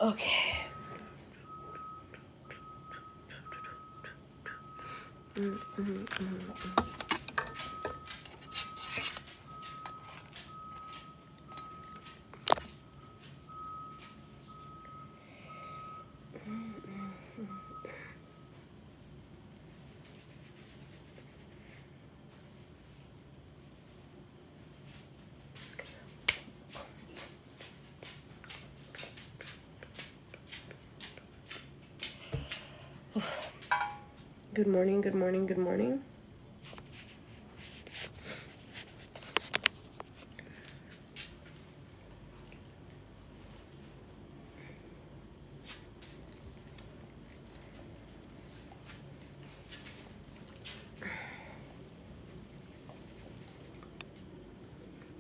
Okay. Good morning, good morning, good morning.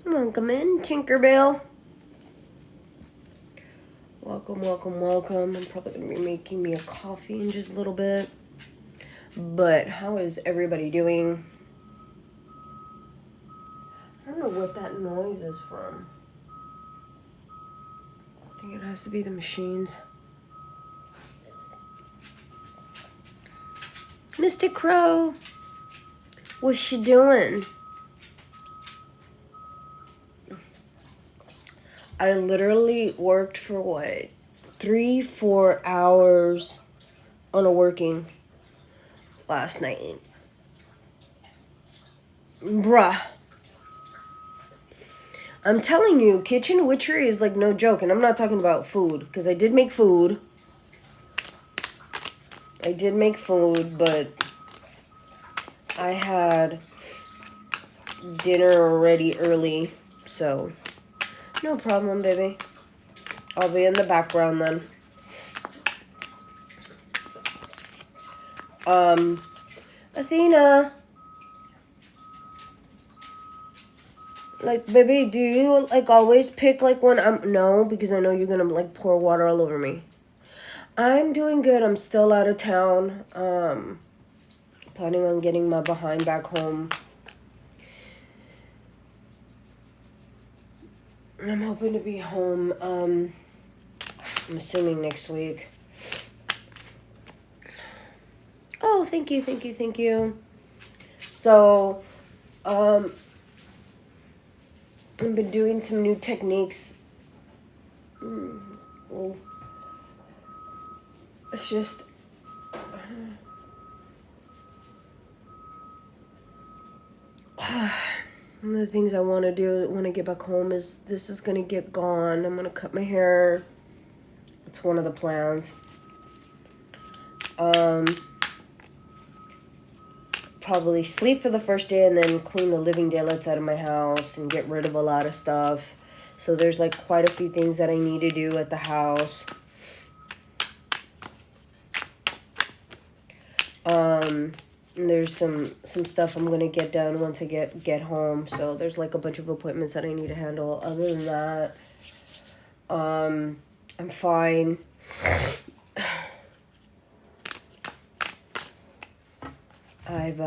Welcome in, Tinkerbell. Welcome, welcome, welcome. I'm probably going to be making me a coffee in just a little bit. But how is everybody doing? I don't know what that noise is from. I think it has to be the machines. Mr. Crow, what's you doing? I literally worked for what? 3-4 hours on a working last night. Bruh. I'm telling you, kitchen witchery is like no joke. And I'm not talking about food. Because I did make food. But I had dinner already early. So, no problem, baby. I'll be in the background then. Athena. Like, baby, do you, like, always pick, like, when no, because I know you're gonna, like, pour water all over me. I'm doing good. I'm still out of town. Planning on getting my behind back home. I'm hoping to be home, I'm assuming next week. Oh, thank you, thank you, thank you. So, I've been doing some new techniques. It's just... One of the things I want to do when I get back home is this is going to get gone. I'm going to cut my hair. It's one of the plans. Probably sleep for the first day and then clean the living daylights out of my house and get rid of a lot of stuff. So there's like quite a few things that I need to do at the house. And there's some stuff I'm gonna get done once I get home. So there's like a bunch of appointments that I need to handle. Other than that, I'm fine. I've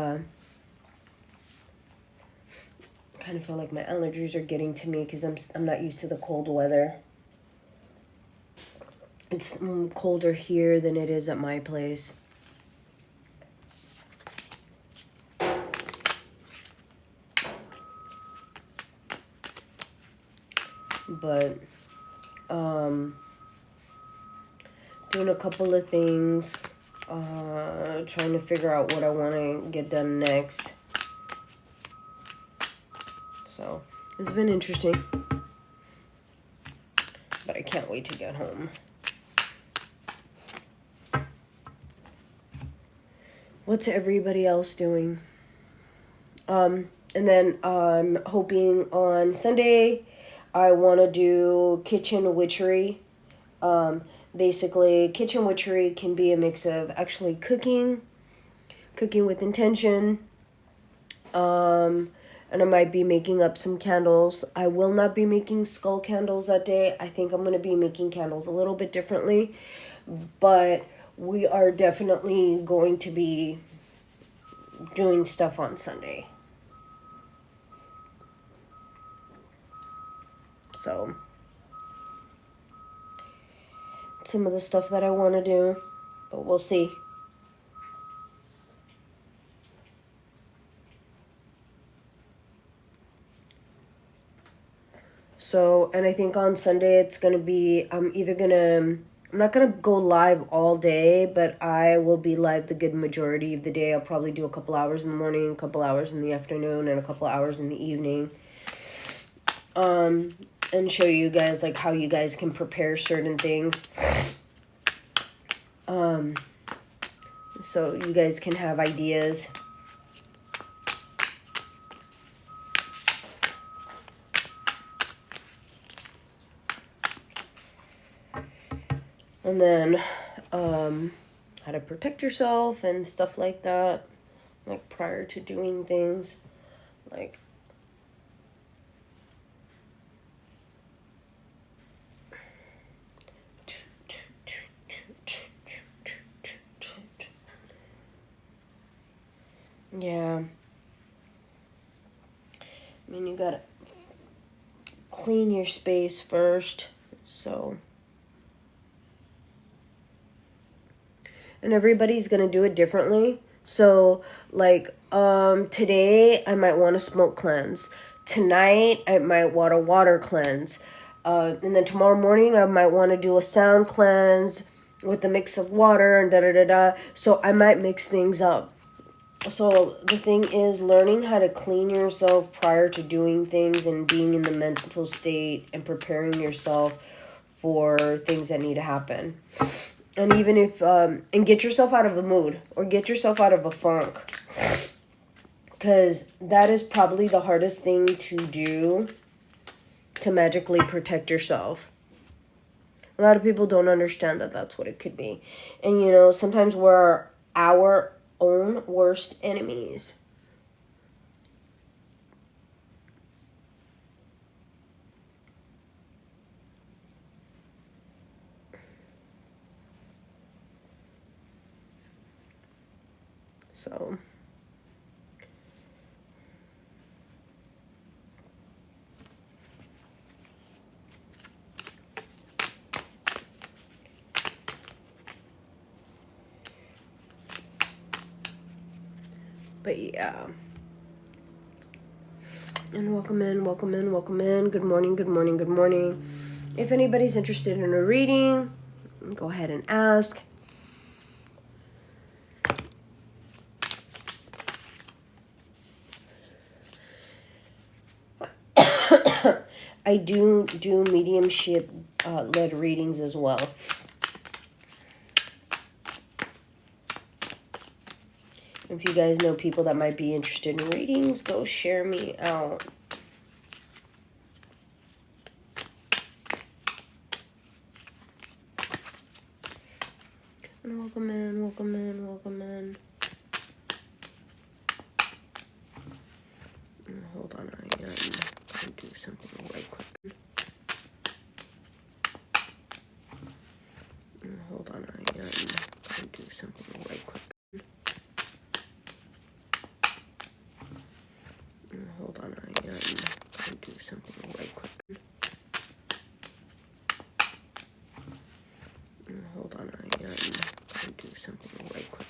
kind of feel like my allergies are getting to me because I'm not used to the cold weather. It's colder here than it is at my place. But doing a couple of things, trying to figure out what I want to get done next. So it's been interesting, but I can't wait to get home. What's everybody else doing? And then I'm hoping on Sunday I want to do kitchen witchery. Basically, kitchen witchery can be a mix of actually cooking with intention, and I might be making up some candles. I will not be making skull candles that day. I think I'm going to be making candles a little bit differently, but we are definitely going to be doing stuff on Sunday. So some of the stuff that I want to do, but we'll see. So, and I think on Sunday it's going to be, I'm not going to go live all day, but I will be live the good majority of the day. I'll probably do a couple hours in the morning, a couple hours in the afternoon, and a couple hours in the evening. And show you guys, like, how you guys can prepare certain things. So you guys can have ideas. And then, how to protect yourself and stuff like that. Like, prior to doing things. Like, yeah. I mean, you gotta clean your space first. So. And everybody's gonna do it differently. So, like, today I might want to smoke cleanse. Tonight I might want to water cleanse. And then tomorrow morning I might want to do a sound cleanse with a mix of water and da-da-da-da. So I might mix things up. So the thing is learning how to clean yourself prior to doing things and being in the mental state and preparing yourself for things that need to happen. And even if, and get yourself out of a mood or get yourself out of a funk. Because that is probably the hardest thing to do to magically protect yourself. A lot of people don't understand that that's what it could be. And, you know, sometimes we're our own worst enemies. So, but yeah. And welcome in, welcome in, welcome in. Good morning, good morning, good morning. If anybody's interested in a reading, go ahead and ask. I do mediumship led readings as well. If you guys know people that might be interested in readings, go share me out. And welcome in, welcome in, welcome in. Hold on, I gotta do something right quick. Hold on, I gotta do something right quick. Hold on, I gotta do something right quick. Hold on, I gotta do something right quick.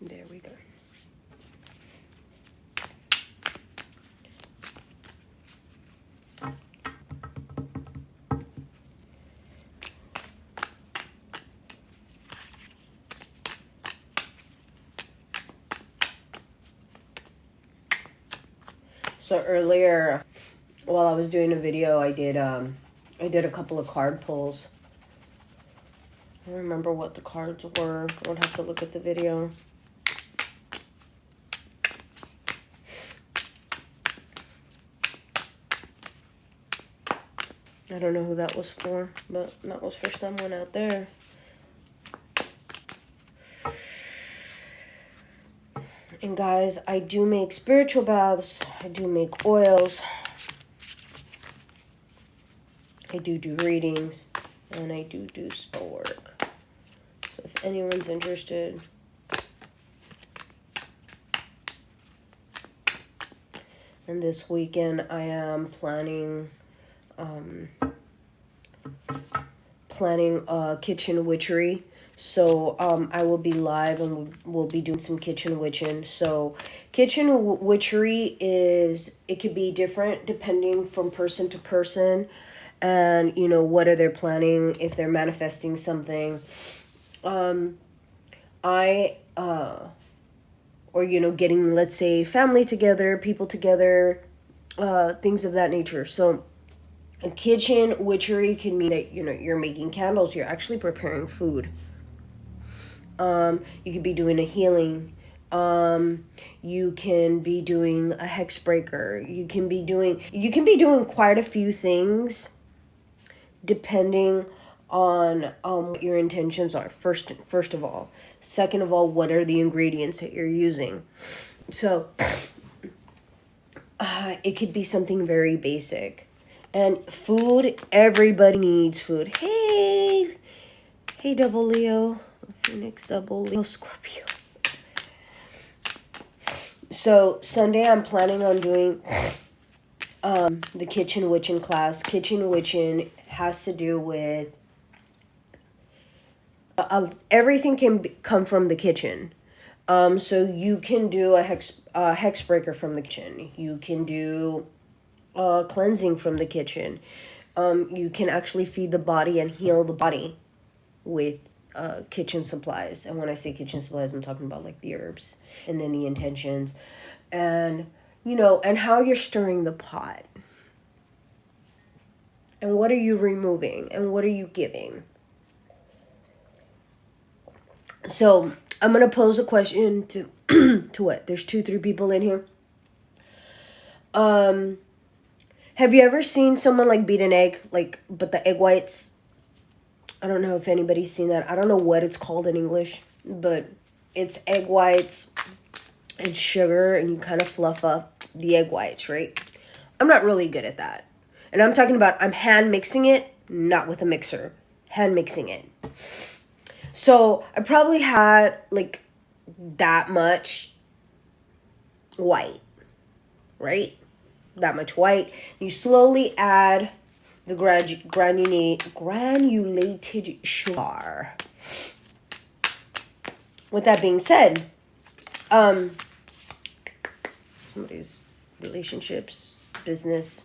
There we go. So earlier, while I was doing a video, I did a couple of card pulls. I don't remember what the cards were. I would have to look at the video. I don't know who that was for, but that was for someone out there. And guys, I do make spiritual baths. I do make oils. I do readings. And I do spell work. So if anyone's interested. And this weekend I am planning kitchen witchery. So I will be live and we'll be doing some kitchen witching. So kitchen witchery it could be different depending from person to person, and you know what are they planning, if they're manifesting something. Or you know, getting, let's say, family together, people together, things of that nature. So a kitchen witchery can mean that, you know, you're making candles, you're actually preparing food. You could be doing a healing. You can be doing a hex breaker. You can be doing quite a few things depending on what your intentions are, first of all. Second of all, what are the ingredients that you're using? So it could be something very basic. And food, everybody needs food. Hey double Leo, Phoenix, double Leo, Scorpio. So Sunday I'm planning on doing the kitchen witching class. Kitchen witching has to do with everything can come from the kitchen. So you can do a hex breaker from the kitchen. You can do cleansing from the kitchen. You can actually feed the body and heal the body with kitchen supplies. And when I say kitchen supplies, I'm talking about like the herbs and then the intentions, and you know, and how you're stirring the pot, and what are you removing and what are you giving. So I'm gonna pose a question to to what? There's 2-3 people in here. Have you ever seen someone like beat an egg, like, but the egg whites? I don't know if anybody's seen that. I don't know what it's called in English, but it's egg whites and sugar, and you kind of fluff up the egg whites, right? I'm not really good at that. And I'm talking about, I'm hand mixing it, not with a mixer. Hand mixing it. So I probably had like that much white, right? That much white. You slowly add the granulated sugar. With that being said, somebody's relationships, business,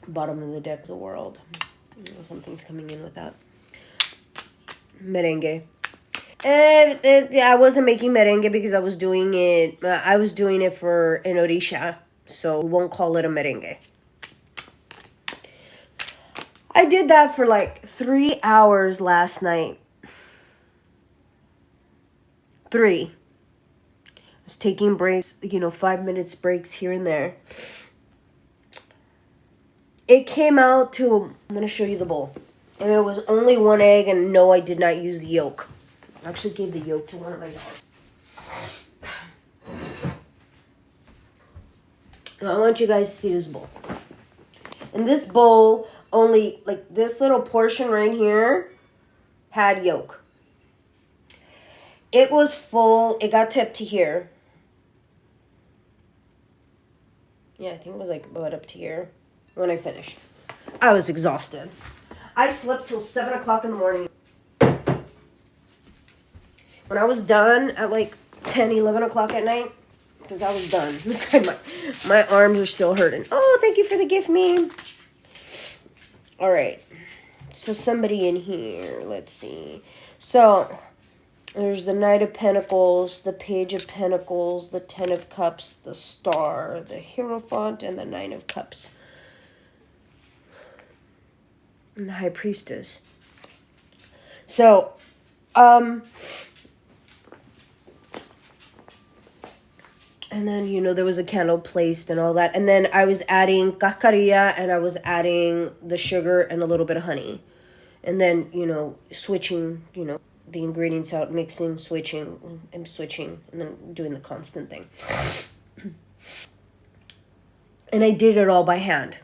bottom of the deck of the world. You know, something's coming in with that. Merengue. I wasn't making merengue because I was doing it. I was doing it for an orisha, so we won't call it a merengue. I did that for like 3 hours last night. 3. I was taking breaks, you know, 5 minutes breaks here and there. It came out to, I'm going to show you the bowl. And it was only 1 egg, and no, I did not use the yolk. I actually gave the yolk to one of my dogs. So I want you guys to see this bowl. In this bowl, only like this little portion right here had yolk. It was full. It got tipped to here. Yeah, I think it was like about up to here when I finished. I was exhausted. I slept till 7 o'clock in the morning. When I was done at like 10, 11 o'clock at night, because I was done. my arms are still hurting. Oh, thank you for the gift meme. All right. So somebody in here, let's see. So there's the Knight of Pentacles, the Page of Pentacles, the Ten of Cups, the Star, the Hierophant, and the Nine of Cups. And the High Priestess. So, and then, you know, there was a candle placed and all that. And then I was adding cascarilla, and I was adding the sugar and a little bit of honey. And then, you know, switching, you know, the ingredients out, mixing, switching, and then doing the constant thing. And I did it all by hand.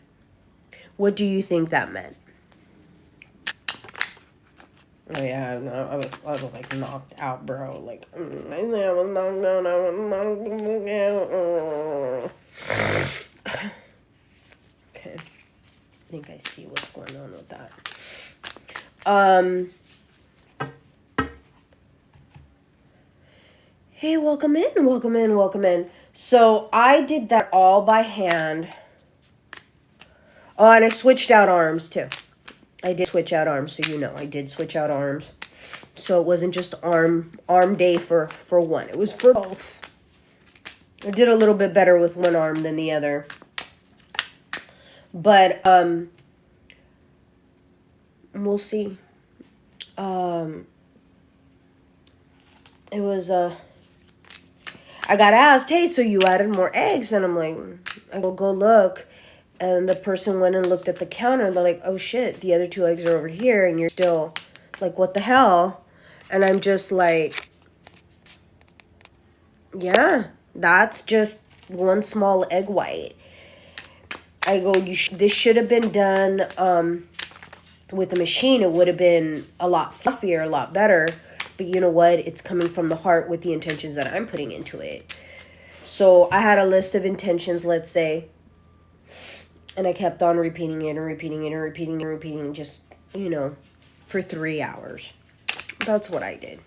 What do you think that meant? Oh yeah, no, I was like knocked out, bro. Like, I was knocked out. Okay, I think I see what's going on with that. Hey, welcome in. So I did that all by hand. Oh, and I switched out arms too. I did switch out arms, so you know, I did switch out arms. So it wasn't just arm day for one. It was for both. I did a little bit better with one arm than the other. But we'll see. It was I got asked, hey, so you added more eggs? And I'm like, I will go look. And the person went and looked at the counter. And they're like, oh, shit, the other 2 eggs are over here. And you're still like, what the hell? And I'm just like, yeah, that's just one small egg white. I go, this should have been done with a machine. It would have been a lot fluffier, a lot better. But you know what? It's coming from the heart with the intentions that I'm putting into it. So I had a list of intentions, let's say. And I kept on repeating it and repeating, just, you know, for 3 hours. That's what I did.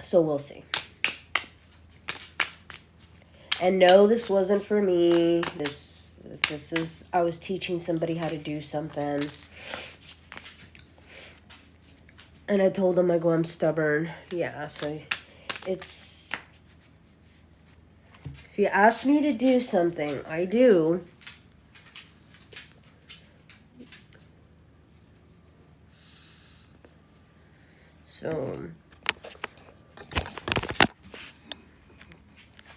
So we'll see. And no, this wasn't for me. This is, I was teaching somebody how to do something. And I told them, I go, I'm stubborn. Yeah, so it's, if you ask me to do something, I do. So,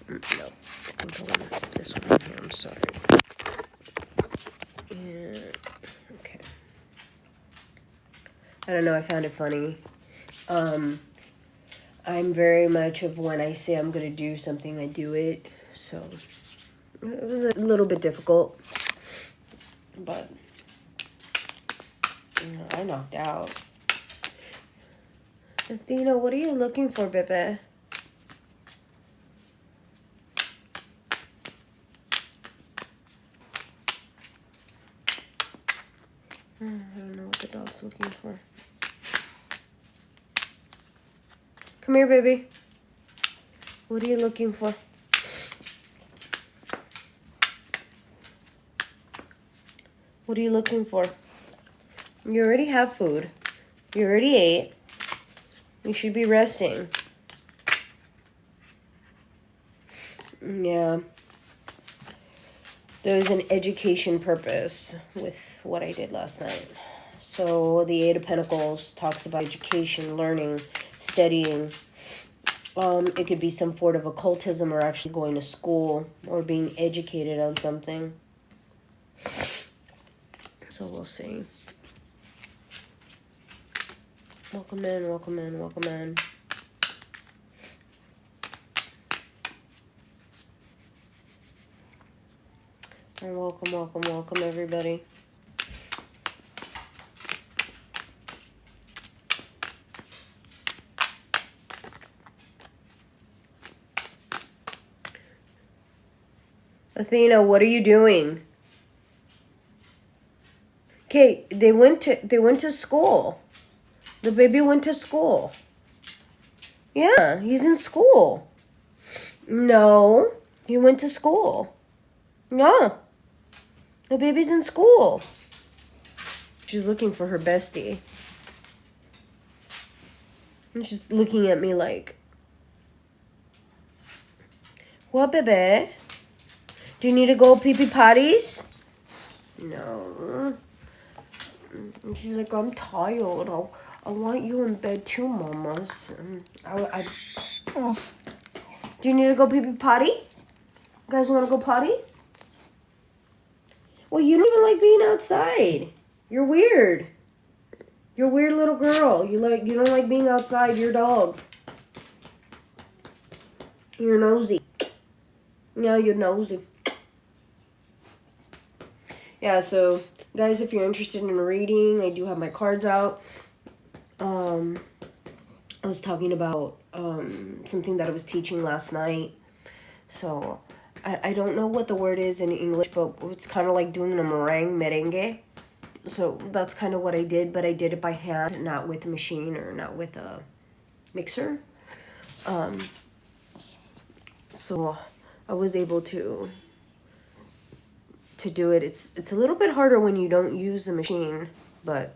no, I think I want to put this one here, I'm sorry. Yeah, okay. I don't know, I found it funny. I'm very much of when I say I'm going to do something, I do it. So, it was a little bit difficult. But, you know, I knocked out. Athena, what are you looking for, Bebe? I don't know what the dog's looking for. Come here, baby. What are you looking for? What are you looking for? You already have food. You already ate. You should be resting. Yeah. There was an education purpose with what I did last night. So the Eight of Pentacles talks about education, learning, studying. It could be some sort of occultism or actually going to school or being educated on something. So we'll see. Welcome in. And welcome everybody. Athena, what are you doing? Okay, they went to school. The baby went to school. Yeah, he's in school. No, he went to school. No, the baby's in school. She's looking for her bestie. And she's looking at me like, what, baby? Do you need to go pee-pee potties? No. And she's like, I'm tired. I want you in bed too, mamas. Oh. Do you need to go pee-pee potty? You guys want to go potty? Well, you don't even like being outside. You're weird. You're a weird little girl. You don't like being outside. You're a dog. You're nosy. Yeah, you're nosy. Yeah, so guys, if you're interested in reading, I do have my cards out. I was talking about something that I was teaching last night. So I don't know what the word is in English, but it's kind of like doing a merengue. So that's kind of what I did, but I did it by hand, not with a machine or not with a mixer. So I was able to do it. It's a little bit harder when you don't use the machine, but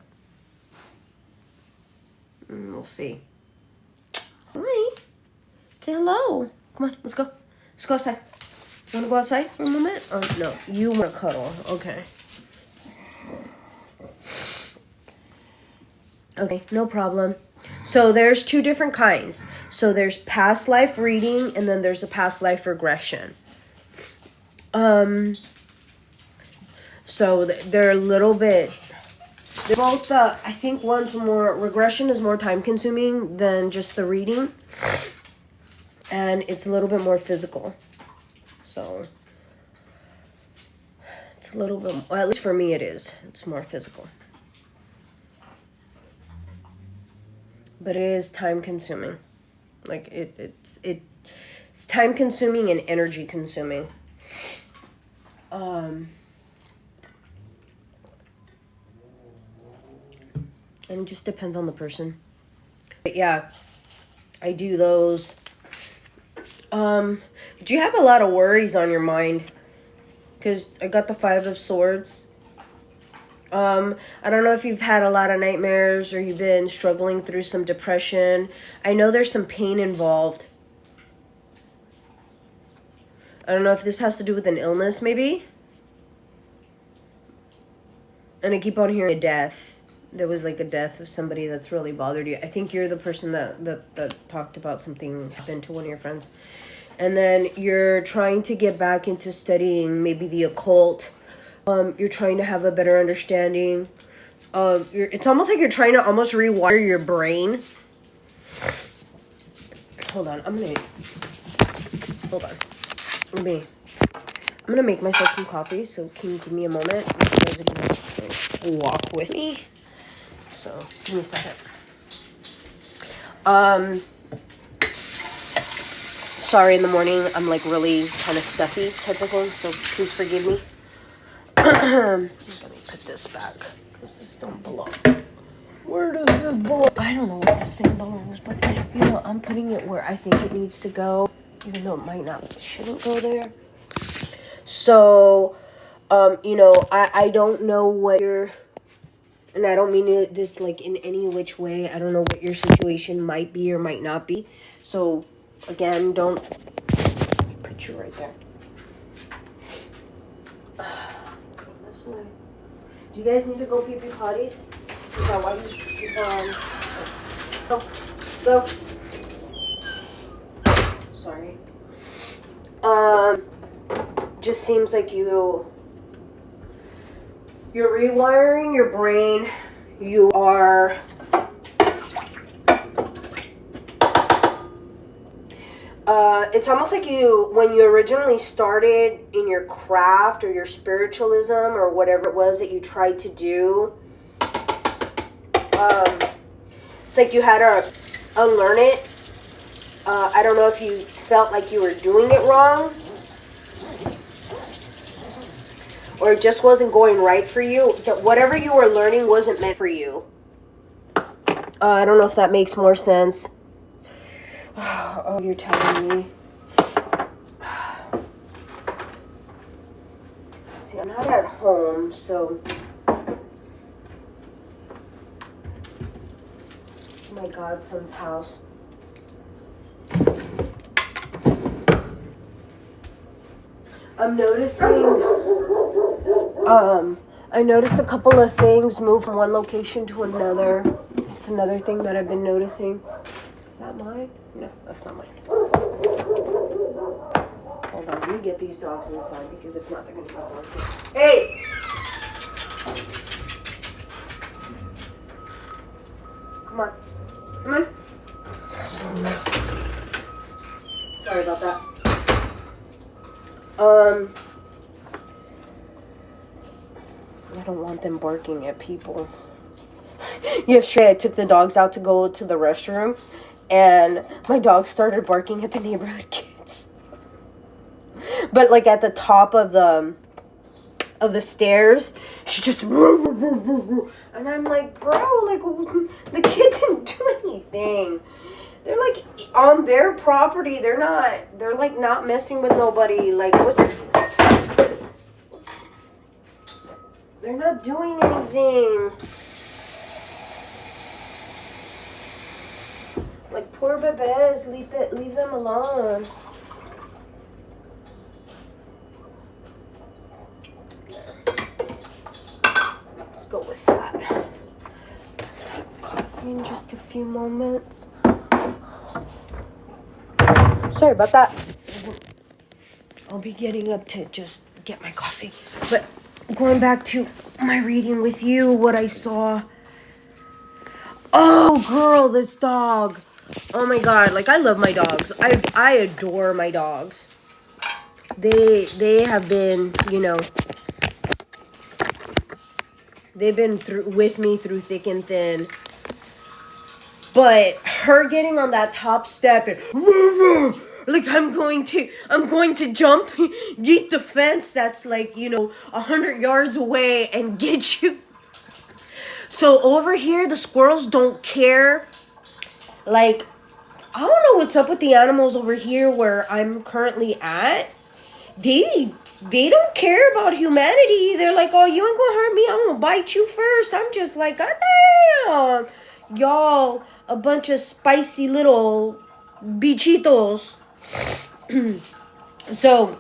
we'll see. Hi. Say hello. Come on, let's go. Let's go outside. You want to go outside for a moment? Oh, no. You want to cuddle. Okay. Okay, no problem. So there's two different kinds. So there's past life reading, and then there's a past life regression. So they're a little bit... They're both, I think one's more... Regression is more time consuming than just the reading. And it's a little bit more physical. So... It's a little bit... Well, at least for me it is. It's more physical. But it is time consuming. Like it's time consuming and energy consuming. And it just depends on the person. But yeah, I do those. Do you have a lot of worries on your mind? Because I got the 5 of Swords. I don't know if you've had a lot of nightmares or you've been struggling through some depression. I know there's some pain involved. I don't know if this has to do with an illness, maybe. And I keep on hearing a death. There was like a death of somebody that's really bothered you. I think you're the person that talked about something happened to one of your friends. And then you're trying to get back into studying maybe the occult. You're trying to have a better understanding. It's almost like you're trying to almost rewire your brain. Hold on, I'm gonna make myself some coffee, so can you give me a moment? You guys are gonna walk with me. So, give me a second. Sorry in the morning, I'm like really kind of stuffy type of thing, so please forgive me. Let me put this back, because this don't belong. Where does this belong? I don't know where this thing belongs, but, you know, I'm putting it where I think it needs to go, even though it might not, shouldn't go there. So, you know, I don't know what your, and I don't mean this, like, in any which way. I don't know what your situation might be or might not be. So, again, don't put you right there. Do you guys need to go pee-pee potties? Is that why you keep on? Go. Sorry. Just seems like you're rewiring your brain. You are it's almost like when you originally started in your craft or your spiritualism or whatever it was that you tried to do, it's like you had to unlearn it. I don't know if you felt like you were doing it wrong, or it just wasn't going right for you. Whatever you were learning wasn't meant for you. I don't know if that makes more sense. Oh, you're telling me. See, I'm not at home, so... My godson's house. I'm noticing... I noticed a couple of things move from one location to another. It's another thing that I've been noticing. Is that mine? No, that's not mine. Hold on, let me get these dogs inside, because if not, they're going to go on. Hey! Come on. Sorry about that. I don't want them barking at people. Yesterday, I took the dogs out to go to the restroom, and my dog started barking at the neighborhood kids. But like at the top of the stairs, she just and I'm like, bro, like the kid didn't do anything. They're like on their property. They're like not messing with nobody. Like what? They're not doing anything. Like poor bebés, leave them alone. Let's go with that. Coffee in just a few moments. Sorry about that. I'll be getting up to just get my coffee. But going back to my reading with you, what I saw. Oh, girl, this dog. Oh my God, like I love my dogs. I adore my dogs. They have been, they've been with me through thick and thin. But her getting on that top step and like I'm going to jump, yeet the fence that's like 100 yards away and get you. So over here the squirrels don't care. Like I don't know what's up with the animals over here where I'm currently at. They don't care about humanity. They're like, oh, you ain't gonna hurt me. I'm gonna bite you first. I'm just like, God damn. Y'all, a bunch of spicy little bichitos. So,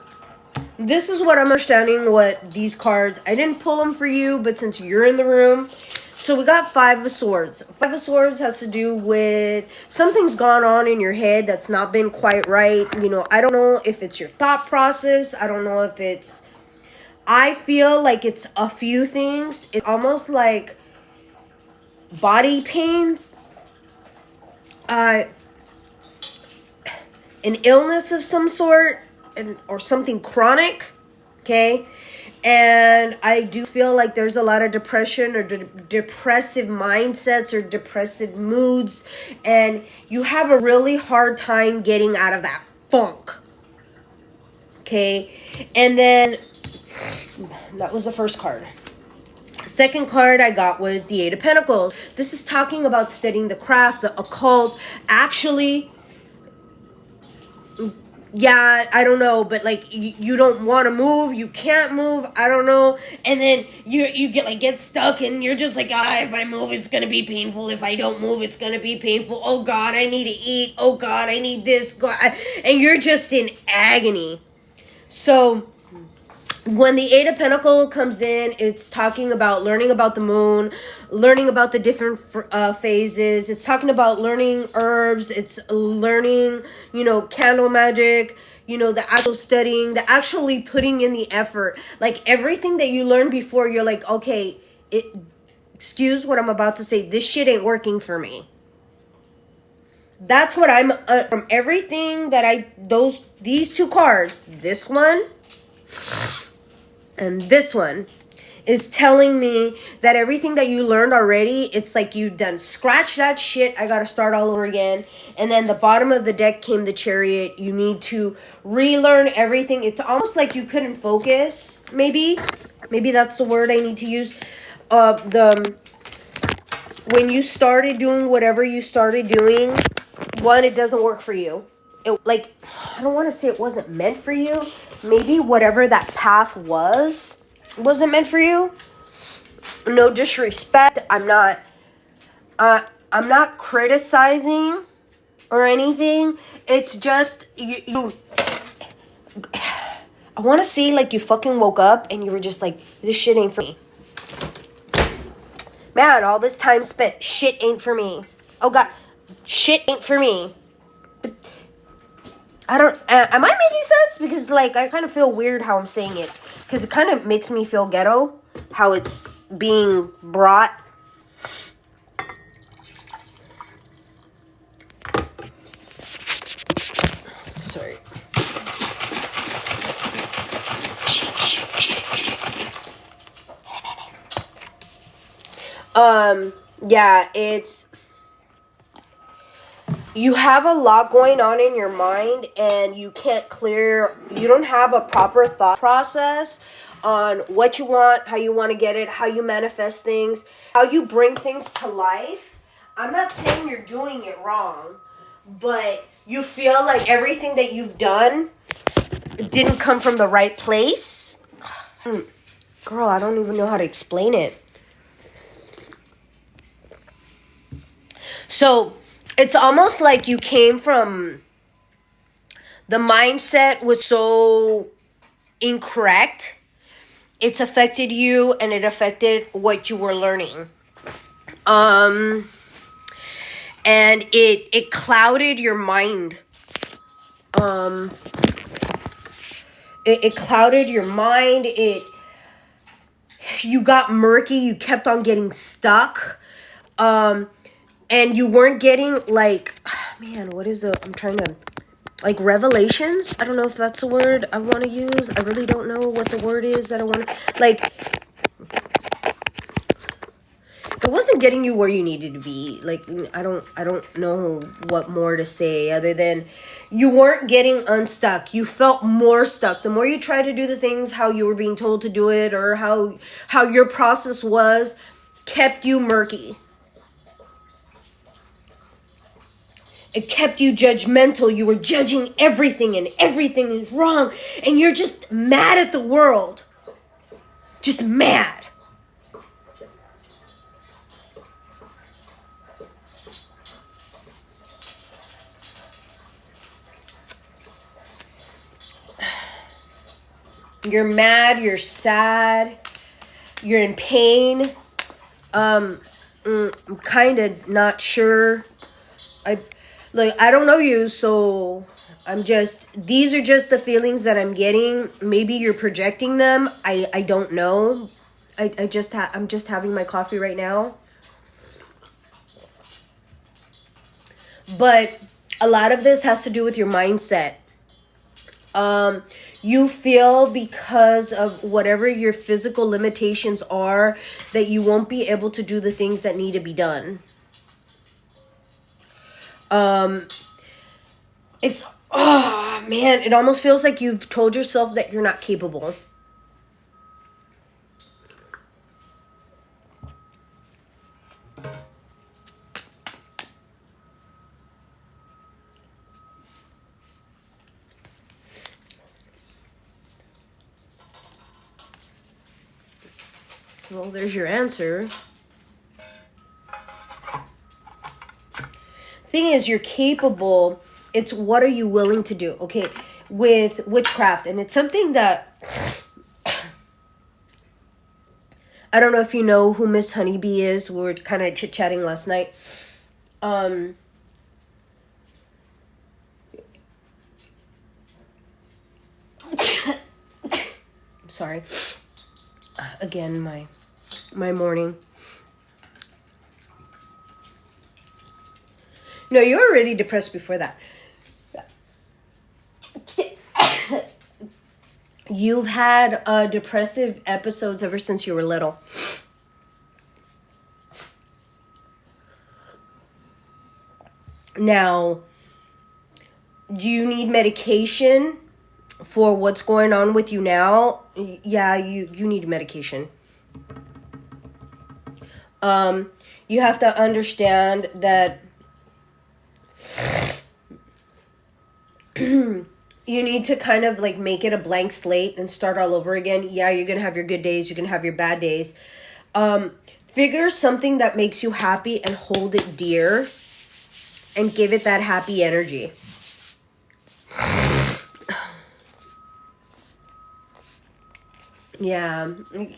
this is what I'm understanding what these cards, I didn't pull them for you, but since you're in the room. So we got Five of Swords. Five of Swords has to do with something's gone on in your head that's not been quite right. I don't know if it's your thought process. I don't know if it's... I feel like it's a few things. It's almost like body pains. An illness of some sort. Or something chronic. Okay? And I do feel like there's a lot of depression or depressive mindsets or depressive moods. And you have a really hard time getting out of that funk. Okay. And then that was the first card. Second card I got was the Eight of Pentacles. This is talking about studying the craft, the occult. Actually... yeah, I don't know, but like you don't want to move, you can't move, I don't know, and then you get stuck and you're just like, if I move it's gonna be painful, if I don't move it's gonna be painful, oh God, I need to eat, oh God, I need this, God, and you're just in agony. So when the Eight of Pentacles comes in, it's talking about learning about the moon, learning about the different phases. It's talking about learning herbs. It's learning, candle magic, the actual studying, the actually putting in the effort. Like everything that you learned before, you're like, okay, excuse what I'm about to say. This shit ain't working for me. That's what I'm, from everything that these two cards, this one and this one, is telling me that everything that you learned already, it's like you done scratch that shit. I gotta start all over again. And then the bottom of the deck came the Chariot. You need to relearn everything. It's almost like you couldn't focus, maybe. Maybe that's the word I need to use. When you started doing whatever you started doing, one, it doesn't work for you. I don't want to say it wasn't meant for you. Maybe whatever that path wasn't meant for you. No disrespect. I'm not criticizing or anything. It's just you I want to say like you fucking woke up and you were just like, this shit ain't for me. Man, all this time spent, shit ain't for me. Oh God, shit ain't for me. I don't, am I making sense? Because like, I kind of feel weird how I'm saying it. Because it kind of makes me feel ghetto. How it's being brought. sorry. Yeah, you have a lot going on in your mind and you don't have a proper thought process on what you want, how you want to get it, how you manifest things, how you bring things to life. I'm not saying you're doing it wrong, but you feel like everything that you've done didn't come from the right place. Girl, I don't even know how to explain it. So it's almost like you came from, the mindset was so incorrect. It's affected you and it affected what you were learning. And it clouded your mind. It clouded your mind. You got murky. You kept on getting stuck. And you weren't getting like, man, I'm trying to, like, revelations. I don't know if that's a word I want to use. I really don't know what the word is that I want to, like, it wasn't getting you where you needed to be. Like, I don't know what more to say other than you weren't getting unstuck. You felt more stuck. The more you tried to do the things how you were being told to do it, or how your process was, kept you murky. It kept you judgmental. You were judging everything and everything is wrong. And you're just mad at the world. Just mad. You're mad, you're sad, you're in pain. I'm kind of not sure. I don't know you, so these are just the feelings that I'm getting. Maybe you're projecting them. I don't know. I'm just having my coffee right now. But a lot of this has to do with your mindset. You feel because of whatever your physical limitations are that you won't be able to do the things that need to be done. It's, oh man, it almost feels like you've told yourself that you're not capable. Well, there's your answer. Thing is, you're capable. It's what are you willing to do? Okay, with witchcraft, and it's something that I don't know if you know who Miss Honeybee is. We were kind of chit-chatting last night. I'm sorry. Again, my morning. No, you were already depressed before that. You've had depressive episodes ever since you were little. Now, do you need medication for what's going on with you now? Yeah, you need medication. You have to understand that you need to kind of like make it a blank slate and start all over again. Yeah, you're going to have your good days. You're going to have your bad days. Figure something that makes you happy and hold it dear and give it that happy energy. Yeah,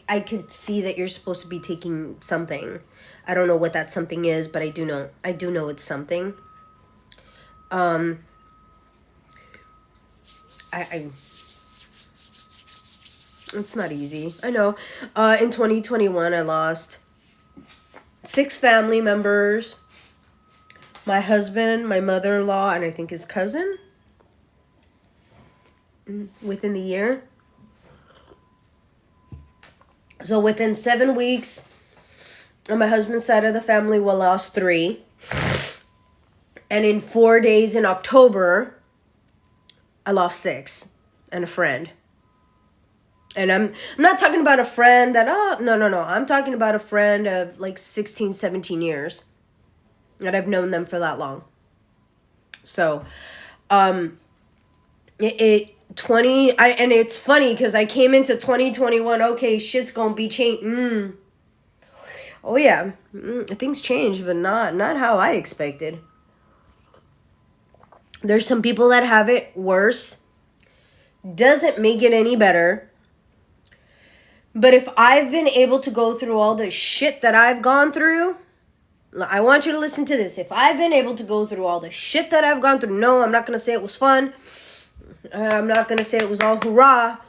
I could see that you're supposed to be taking something. I don't know what that something is, but I do know it's something. It's not easy. I know. In 2021, I lost 6 family members. My husband, my mother-in-law, and I think his cousin. within the year. So within 7 weeks, on my husband's side of the family, we lost 3. And in 4 days in October, I lost 6 and a friend. And I'm not talking about a friend that, no. I'm talking about a friend of like 16, 17 years. And I've known them for that long. So, and it's funny because I came into 2021, okay, shit's gonna be changed. Oh yeah, things changed, but not how I expected. There's some people that have it worse. Doesn't make it any better. But if I've been able to go through all the shit that I've gone through, I want you to listen to this. If I've been able to go through all the shit that I've gone through, no, I'm not going to say it was fun. I'm not going to say it was all hoorah.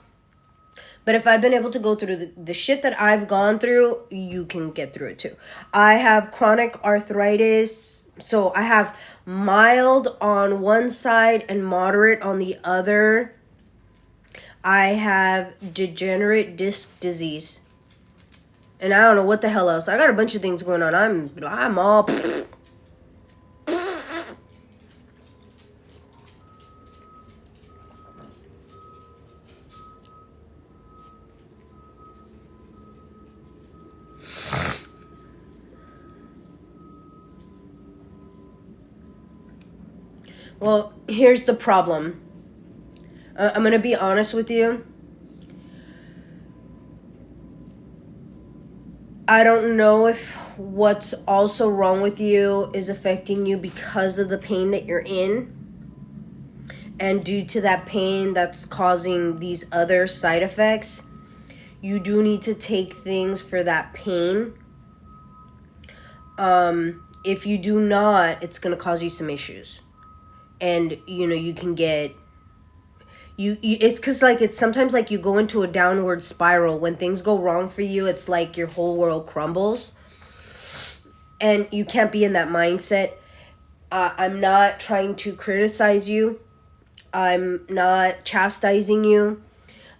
But if I've been able to go through the shit that I've gone through, you can get through it too. I have chronic arthritis. So I have mild on one side and moderate on the other. I have degenerate disc disease. And I don't know what the hell else. I got a bunch of things going on. I'm all... Well, here's the problem. I'm going to be honest with you. I don't know if what's also wrong with you is affecting you because of the pain that you're in. And due to that pain that's causing these other side effects, you do need to take things for that pain. If you do not, it's going to cause you some issues. And, you can get... it's because it's sometimes like you go into a downward spiral. When things go wrong for you, it's like your whole world crumbles, and you can't be in that mindset. I'm not trying to criticize you. I'm not chastising you.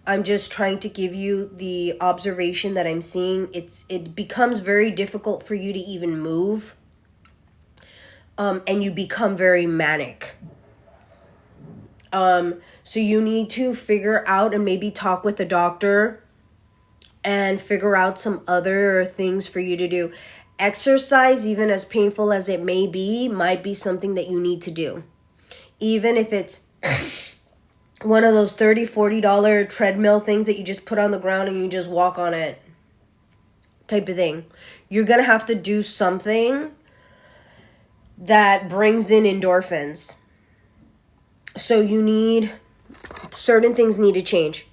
I'm just trying to give you the observation that I'm seeing. It becomes very difficult for you to even move, and you become very manic. So you need to figure out and maybe talk with the doctor and figure out some other things for you to do. Exercise, even as painful as it may be, might be something that you need to do. Even if it's one of those $30, $40 treadmill things that you just put on the ground and you just walk on it type of thing. You're going to have to do something that brings in endorphins. So certain things need to change.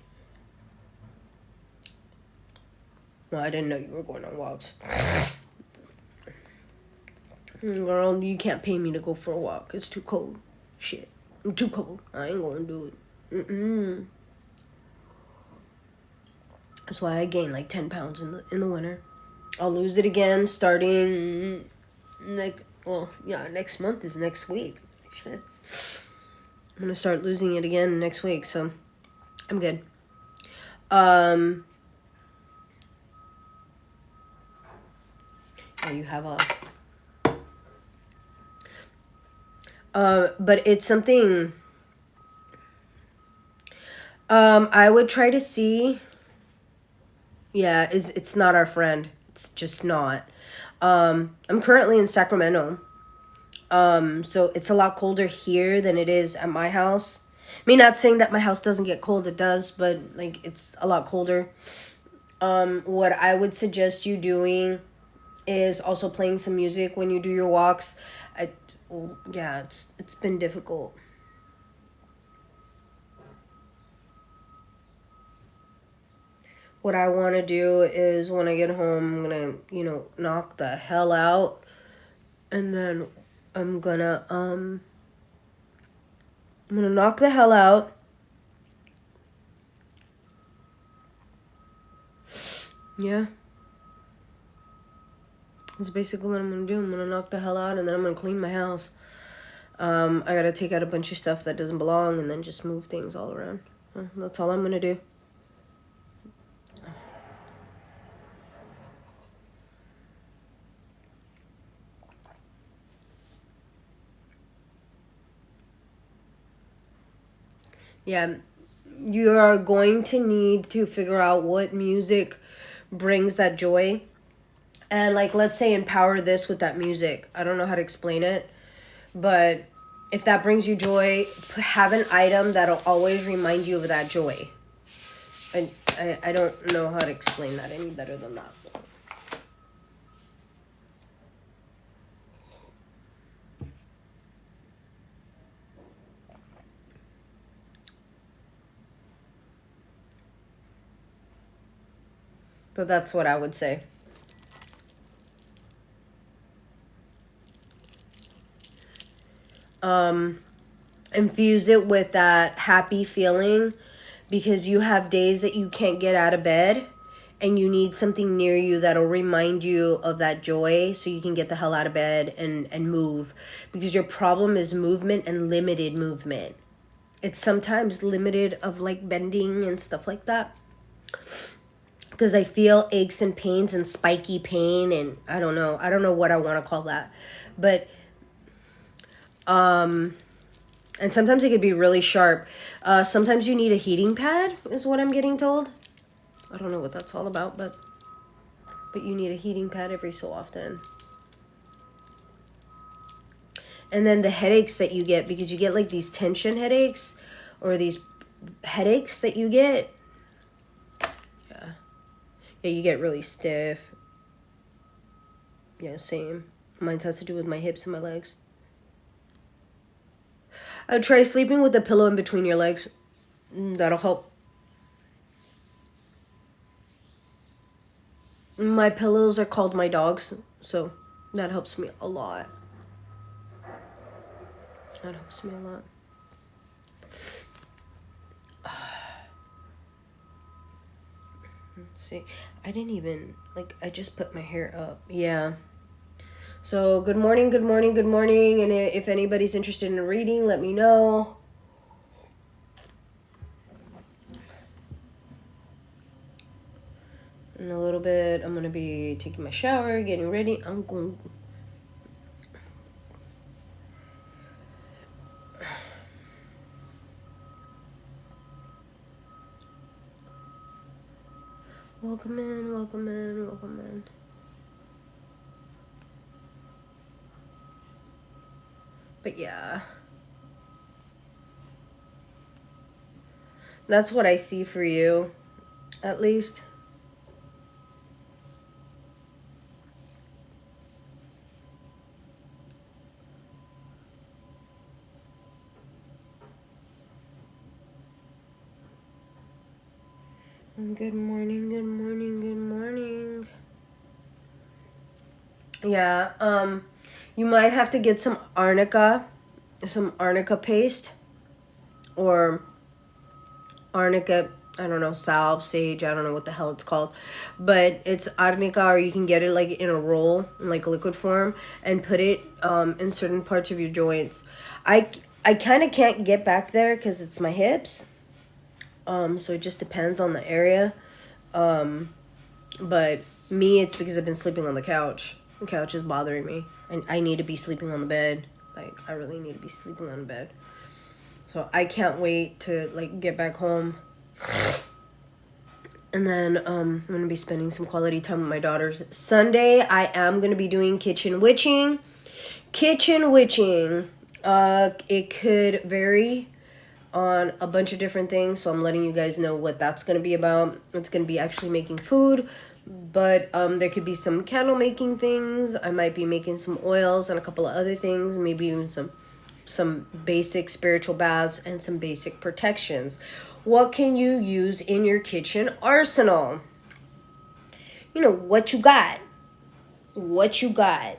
Well, I didn't know you were going on walks. Girl, you can't pay me to go for a walk. It's too cold. Shit. I'm too cold. I ain't gonna do it. That's why I gained like 10 pounds in the winter. I'll lose it again starting next month is next week. Shit. I'm going to start losing it again next week, so I'm good. You have but it's something, I would try to see, it's not our friend. It's just not. I'm currently in Sacramento. So it's a lot colder here than it is at my house. Me not saying that my house doesn't get cold, it does, but it's a lot colder. What I would suggest you doing is also playing some music when you do your walks. It's been difficult. What I want to do is when I get home, I'm going to, knock the hell out, and then I'm gonna knock the hell out. Yeah. That's basically what I'm gonna do. I'm gonna knock the hell out, and then I'm gonna clean my house. I gotta take out a bunch of stuff that doesn't belong, and then just move things all around. That's all I'm gonna do. Yeah, you are going to need to figure out what music brings that joy. And like, let's say empower this with that music. I don't know how to explain it, but if that brings you joy, have an item that'll always remind you of that joy. I don't know how to explain that any better than that. But that's what I would say. Infuse it with that happy feeling, because you have days that you can't get out of bed and you need something near you that'll remind you of that joy so you can get the hell out of bed and move, because your problem is movement and limited movement. It's sometimes limited of like bending and stuff like that, because I feel aches and pains and spiky pain, and I don't know what I want to call that, but and sometimes it could be really sharp. Sometimes you need a heating pad, is what I'm getting told. I don't know what that's all about, but you need a heating pad every so often. And then the headaches that you get, because you get like these tension headaches or these headaches that you get. Yeah, you get really stiff. Yeah, same. Mine has to do with my hips and my legs. I'd try sleeping with a pillow in between your legs. That'll help. My pillows are called my dogs, so that helps me a lot. That helps me a lot. See, I didn't even, like, I just put my hair up. Yeah. So, good morning, good morning, good morning. And if anybody's interested in reading, let me know. In a little bit, I'm going to be taking my shower, getting ready. I'm going... Welcome in, welcome in, welcome in. But yeah. That's what I see for you, at least. Good morning, good morning, good morning. Yeah, you might have to get some arnica paste, or arnica, I don't know, salve, sage, I don't know what the hell it's called, but it's arnica, or you can get it like in a roll, in like liquid form, and put it in certain parts of your joints. I kind of can't get back there because it's my hips, so it just depends on the area, but me, it's because I've been sleeping on the couch. The couch is bothering me, and I need to be sleeping on the bed. Like, I really need to be sleeping on the bed. So I can't wait to like get back home. And then I'm going to be spending some quality time with my daughters. Sunday, I am going to be doing kitchen witching. Kitchen witching. It could vary on a bunch of different things, so I'm letting you guys know what that's going to be about. It's going to be actually making food, but there could be some candle making things. I might be making some oils and a couple of other things, maybe even some basic spiritual baths and some basic protections. What can you use in your kitchen arsenal? You know, what you got. What you got.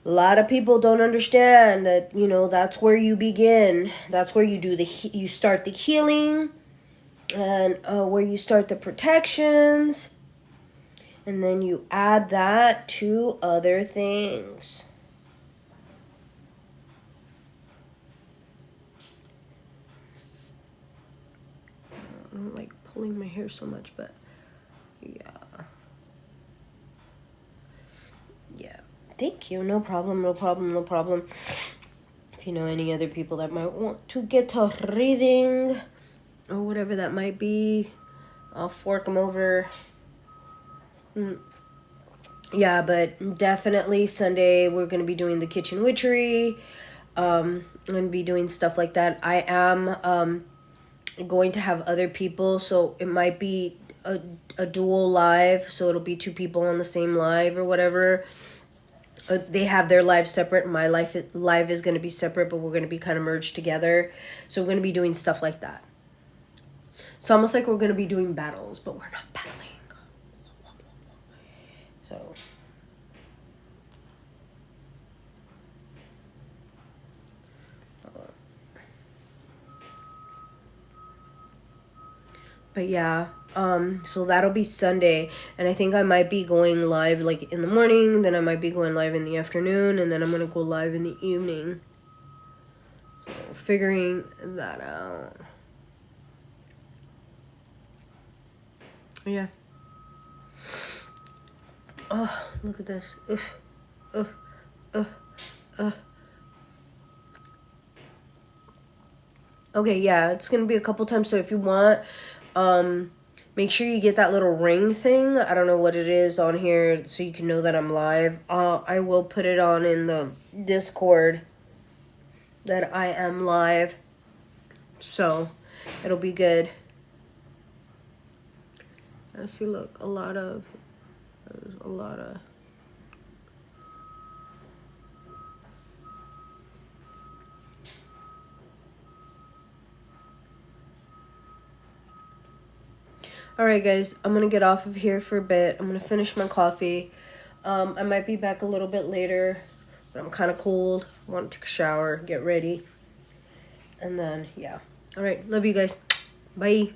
A lot of people don't understand that, you know, that's where you begin. That's where you you start the healing, and where you start the protections, and then you add that to other things. don't like pulling my hair so much, but yeah. Yeah. Thank you. No problem, no problem, no problem. If you know any other people that might want to get a reading or whatever that might be, I'll fork them over. Yeah, but definitely Sunday we're going to be doing the kitchen witchery. I'm going to be doing stuff like that. I am going to have other people, so it might be a dual live, so it'll be two people on the same live or whatever. They have their lives separate. My live is going to be separate, but we're going to be kind of merged together. So we're going to be doing stuff like that. It's almost like we're going to be doing battles, but we're not battling. So... But yeah, so that'll be Sunday, and I think I might be going live like in the morning, then I might be going live in the afternoon, and then I'm gonna go live in the evening. So figuring that out. Yeah. Oh, look at this. Okay, yeah, it's gonna be a couple times, so if you want, make sure you get that little ring thing. I don't know what it is on here, so you can know that I'm live. I will put it on in the Discord that I am live, so it'll be good. I see, look, a lot of. Alright guys, I'm going to get off of here for a bit. I'm going to finish my coffee. I might be back a little bit later, but I'm kind of cold. I want to take a shower, get ready. And then, yeah. Alright, love you guys. Bye.